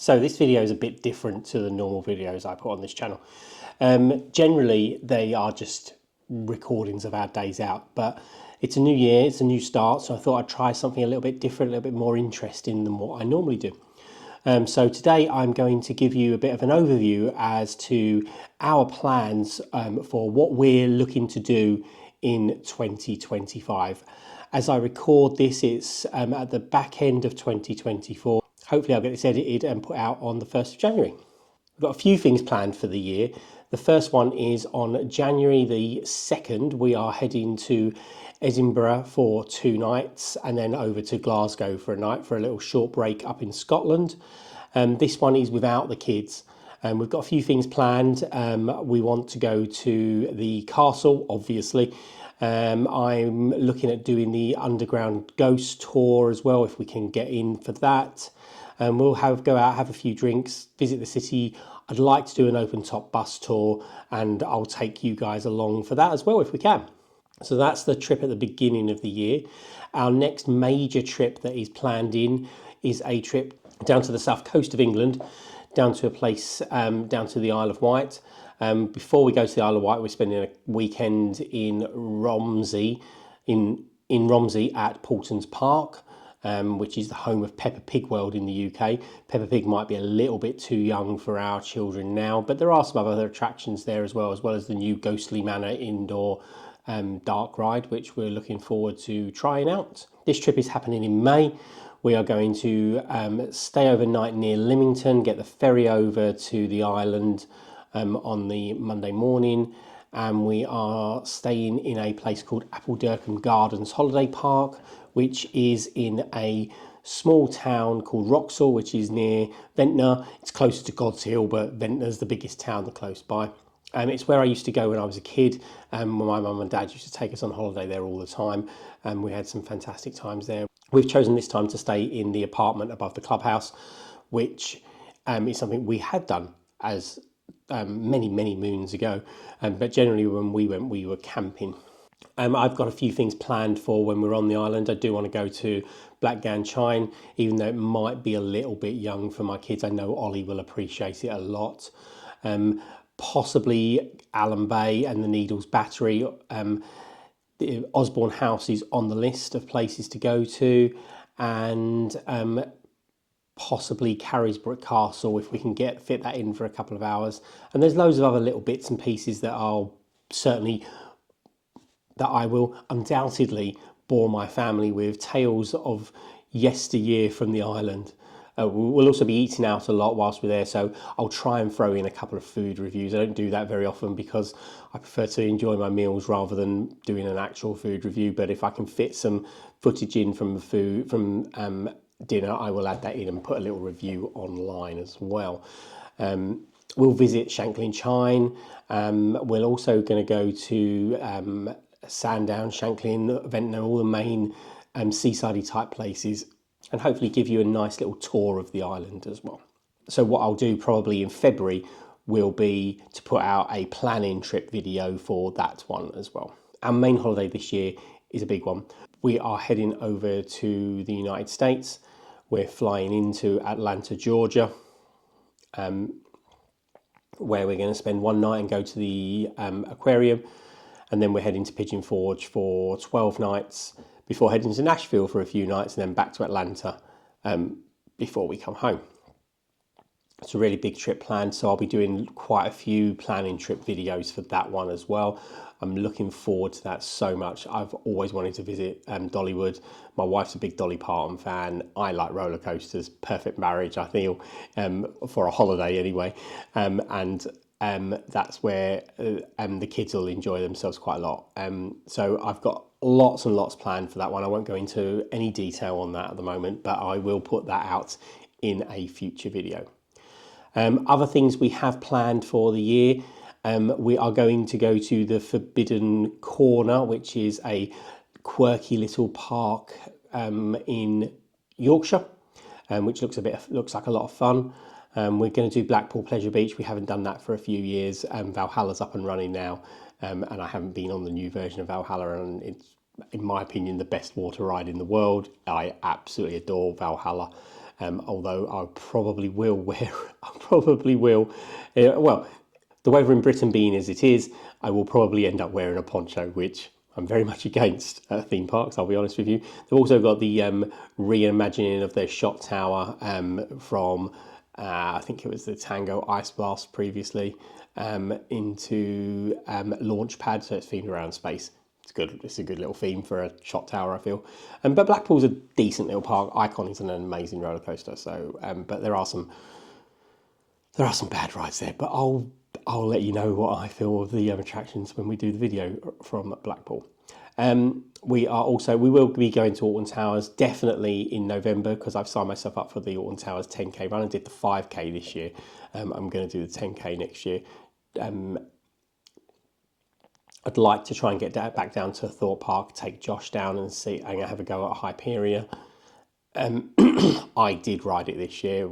So this video is a bit different to the normal videos I put on this channel. Generally, they are just recordings of our days out, but it's a new year, it's a new start, so I thought I'd try something a little bit different, a little bit more interesting than what I normally do. So today I'm going to give you a bit of an overview as to our plans for what we're looking to do in 2025. As I record this, it's at the back end of 2024. Hopefully I'll get this edited and put out on the 1st of January. We've got a few things planned for the year. The first one is on January the 2nd, we are heading to Edinburgh for 2 nights and then over to Glasgow for a night for a little short break up in Scotland. This one is without the kids. We've got a few things planned. We want to go to the castle, obviously. I'm looking at doing the underground ghost tour as well, if we can get in for that. We'll go out, have a few drinks, visit the city. I'd like to do an open top bus tour, and I'll take you guys along for that as well if we can. So that's the trip at the beginning of the year. Our next major trip that is planned in is a trip down to the south coast of England, down to a place, down to the Isle of Wight. Before we go to the Isle of Wight, we're spending a weekend in Romsey, in Romsey at Paultons Park, which is the home of Peppa Pig World in the UK. Peppa Pig might be a little bit too young for our children now, but there are some other attractions there as well as the new Ghostly Manor indoor dark ride, which we're looking forward to trying out. This trip is happening in May. We are going to stay overnight near Lymington, get the ferry over to the island on the Monday morning, and we are staying in a place called Appledurkham Gardens Holiday Park, which is in a small town called Wroxall, which is near Ventnor. It's closer to God's Hill, but Ventnor's the biggest town close by. It's where I used to go when I was a kid. My mum and dad used to take us on holiday there all the time, and we had some fantastic times there. We've chosen this time to stay in the apartment above the clubhouse, which is something we had done as many moons ago, but generally when we went, we were camping. I've got a few things planned for when we're on the island. I do want to go to Blackgan Chine, even though it might be a little bit young for my kids. I know Ollie will appreciate it a lot. Possibly Allen Bay and the Needles Battery. The Osborne House is on the list of places to go to, and possibly Carrisbrook Castle if we can fit that in for a couple of hours. And there's loads of other little bits and pieces that I will undoubtedly bore my family with, tales of yesteryear from the island. We'll also be eating out a lot whilst we're there, so I'll try and throw in a couple of food reviews. I don't do that very often because I prefer to enjoy my meals rather than doing an actual food review, but if I can fit some footage in from dinner, I will add that in and put a little review online as well. We'll visit Shanklin Chine. We're also going to go to Sandown, Shanklin, Ventnor, all the main seaside type places, and hopefully give you a nice little tour of the island as well. So what I'll do probably in February will be to put out a planning trip video for that one as well. Our main holiday this year is a big one. We are heading over to the United States. We're flying into Atlanta, Georgia, where we're going to spend 1 night and go to the aquarium. And then we're heading to Pigeon Forge for 12 nights before heading to Nashville for a few nights and then back to Atlanta before we come home. It's a really big trip planned, so I'll be doing quite a few planning trip videos for that one as well. I'm looking forward to that so much. I've always wanted to visit Dollywood. My wife's a big Dolly Parton fan. I like roller coasters. Perfect marriage, I feel, for a holiday anyway. That's where the kids will enjoy themselves quite a lot. So I've got lots and lots planned for that one. I won't go into any detail on that at the moment, but I will put that out in a future video. Other things we have planned for the year, we are going to go to the Forbidden Corner, which is a quirky little park in Yorkshire, which looks like a lot of fun. We're going to do Blackpool Pleasure Beach. We haven't done that for a few years. Valhalla's up and running now, and I haven't been on the new version of Valhalla, and it's, in my opinion, the best water ride in the world. I absolutely adore Valhalla. although I probably will wear, well, the weather in Britain being as it is, I will probably end up wearing a poncho, which I'm very much against at theme parks, I'll be honest with you. They've also got the reimagining of their shot tower from, I think it was the Tango Ice Blast previously, into launch pad, so it's themed around space. It's good. It's a good little theme for a shot tower, I feel. But Blackpool's a decent little park. Icon is an amazing roller coaster. So, but there are some bad rides there. But I'll let you know what I feel of the attractions when we do the video from Blackpool. We will be going to Alton Towers definitely in November, because I've signed myself up for the Alton Towers 10k run. I did the 5k this year. I'm going to do the 10k next year. I'd like to try and get back down to Thorpe Park, take Josh down and have a go at Hyperia. I did ride it this year,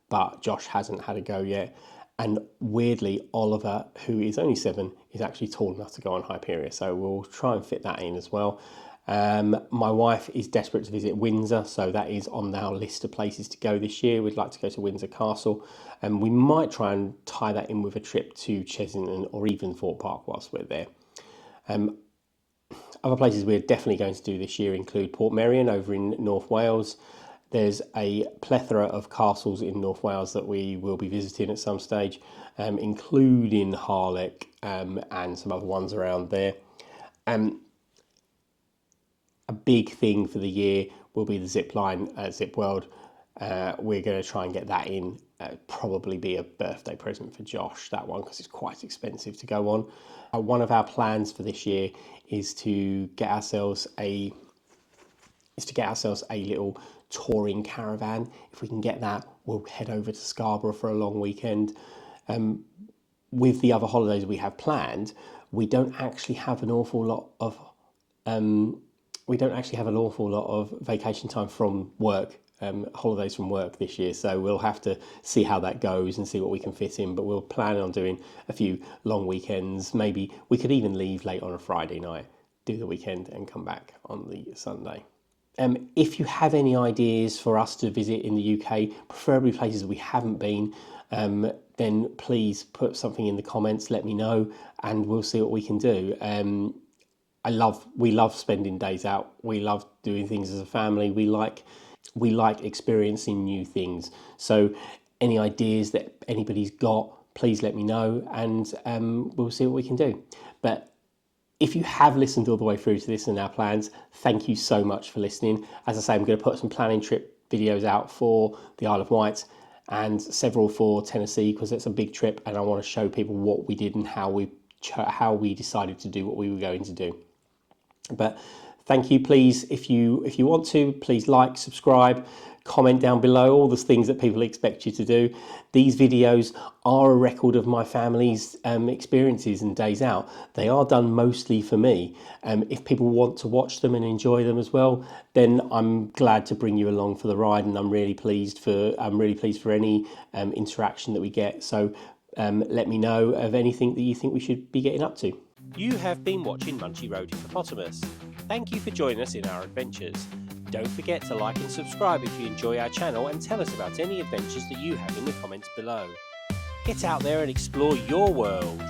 but Josh hasn't had a go yet. And weirdly, Oliver, who is only 7, is actually tall enough to go on Hyperia, so we'll try and fit that in as well. My wife is desperate to visit Windsor, so that is on our list of places to go this year. We'd like to go to Windsor Castle, and we might try and tie that in with a trip to Chesington or even Thorpe Park whilst we're there. Other places we're definitely going to do this year include Portmeirion over in North Wales. There's a plethora of castles in North Wales that we will be visiting at some stage, including Harlech and some other ones around there. A big thing for the year will be the zip line at Zip World. We're going to try and get that in. Probably be a birthday present for Josh, that one, because it's quite expensive to go on. One of our plans for this year is to get ourselves a little touring caravan. If we can get that, we'll head over to Scarborough for a long weekend. With the other holidays we have planned, we don't actually have an awful lot of vacation time from work, holidays from work this year, so we'll have to see how that goes and see what we can fit in, but we'll plan on doing a few long weekends. Maybe we could even leave late on a Friday night, do the weekend and come back on the Sunday. If you have any ideas for us to visit in the UK, preferably places we haven't been, then please put something in the comments, let me know, and we'll see what we can do. We love spending days out. We love doing things as a family. We like experiencing new things. So any ideas that anybody's got, please let me know, and we'll see what we can do. But if you have listened all the way through to this and our plans, thank you so much for listening. As I say, I'm going to put some planning trip videos out for the Isle of Wight and several for Tennessee, because it's a big trip and I want to show people what we did and how we decided to do what we were going to do. But thank you. Please, if you want to, please like, subscribe, comment down below, all the things that people expect you to do. These videos are a record of my family's experiences and days out. They are done mostly for me. If people want to watch them and enjoy them as well, then I'm glad to bring you along for the ride, and I'm really pleased for any interaction that we get. So let me know of anything that you think we should be getting up to. You have been watching Munchy Road Hippopotamus. Thank you for joining us in our adventures. Don't forget to like and subscribe if you enjoy our channel, and tell us about any adventures that you have in the comments below. Get out there and explore your world.